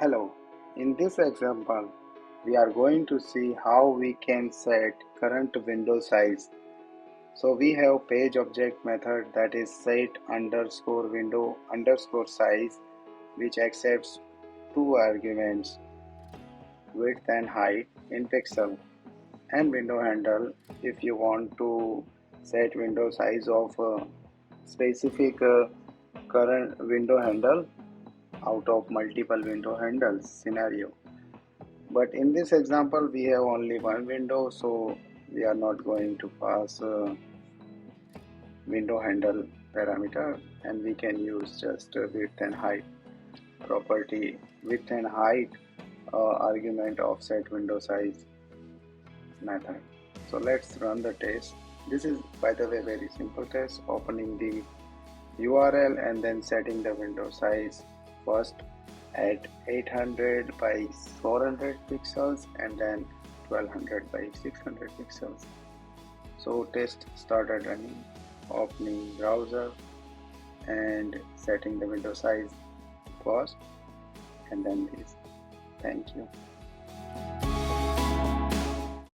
Hello, in this example, we are going to see how we can set current window size. So we have page object method that is set underscore window underscore size, which accepts two arguments, width and height in pixel, and window handle if you want to set window size of a specific current window handle out of multiple window handles scenario. But in this example we have only one window, so we are not going to pass window handle parameter, and we can use just width and height property, width and height argument of set window size method. So let's run the test. This is, by the way, very simple test. Opening the URL and then setting the window size first at 800 by 400 pixels and then 1200 by 600 pixels. So test started running. Opening browser and setting the window size first and then this. Thank you.